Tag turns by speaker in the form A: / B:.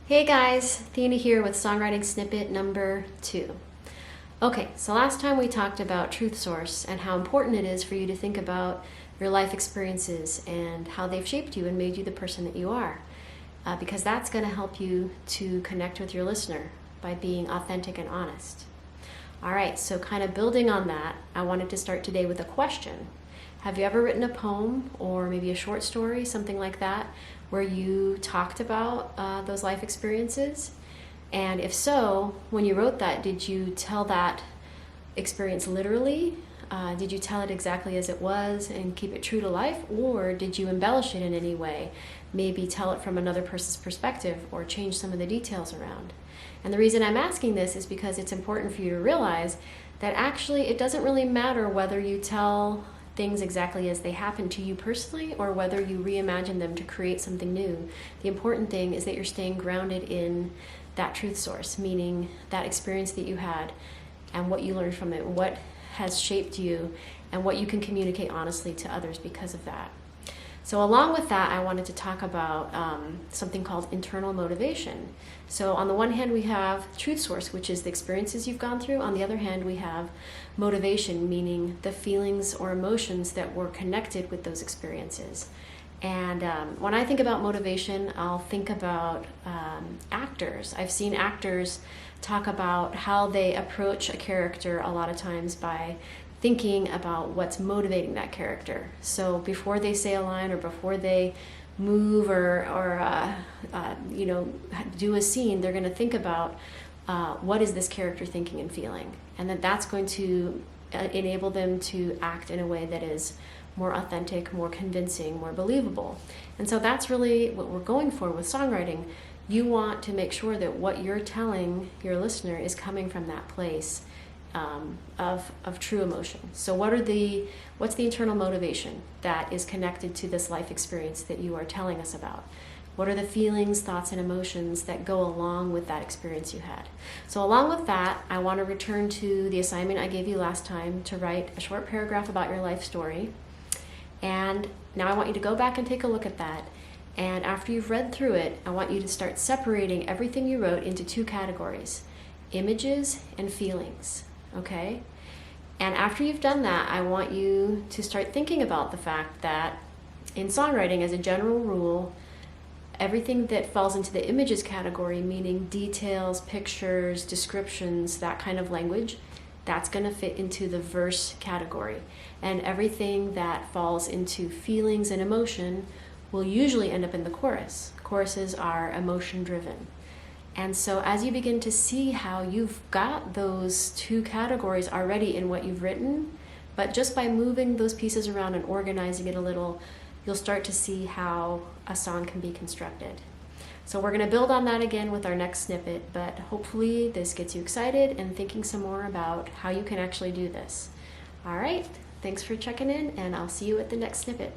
A: Hey guys, Thena here with Songwriting Snippet number 2. Okay, so last time we talked about truth source and how important it is for you to think about your life experiences and how they've shaped you and made you the person that you are. Because that's going to help you to connect with your listener by being authentic and honest. Alright, so kind of building on that, I wanted to start today with a question. Have you ever written a poem or maybe a short story, something like that, where you talked about those life experiences? And if so, when you wrote that, did you tell that experience literally? Did you tell it exactly as it was and keep it true to life? Or did you embellish it in any way? Maybe tell it from another person's perspective or change some of the details around. And the reason I'm asking this is because it's important for you to realize that actually it doesn't really matter whether you tell things exactly as they happen to you personally or whether you reimagine them to create something new. The important thing is that you're staying grounded in that truth source, meaning that experience that you had and what you learned from it, what has shaped you, and what you can communicate honestly to others because of that. So along with that, I wanted to talk about something called internal motivation. So on the one hand, we have truth source, which is the experiences you've gone through. On the other hand, we have motivation, meaning the feelings or emotions that were connected with those experiences. And when I think about motivation, I'll think about actors. I've seen actors talk about how they approach a character a lot of times by thinking about what's motivating that character. So before they say a line or before they move or do a scene, they're going to think about what is this character thinking and feeling, and that's going to enable them to act in a way that is more authentic, more convincing, more believable. And so that's really what we're going for with songwriting. You want to make sure that what you're telling your listener is coming from that place of true emotion. So what's the internal motivation that is connected to this life experience that you are telling us about? What are the feelings, thoughts, and emotions that go along with that experience you had? So along with that, I want to return to the assignment I gave you last time to write a short paragraph about your life story. And now I want you to go back and take a look at that. And after you've read through it, I want you to start separating everything you wrote into 2 categories: images and feelings. Okay? And after you've done that, I want you to start thinking about the fact that in songwriting, as a general rule, everything that falls into the images category, meaning details, pictures, descriptions, that kind of language, that's going to fit into the verse category. And everything that falls into feelings and emotion will usually end up in the chorus. Choruses are emotion driven. And so as you begin to see how you've got those 2 categories already in what you've written, but just by moving those pieces around and organizing it a little, you'll start to see how a song can be constructed. So we're going to build on that again with our next snippet, but hopefully this gets you excited and thinking some more about how you can actually do this. All right, thanks for checking in, and I'll see you at the next snippet.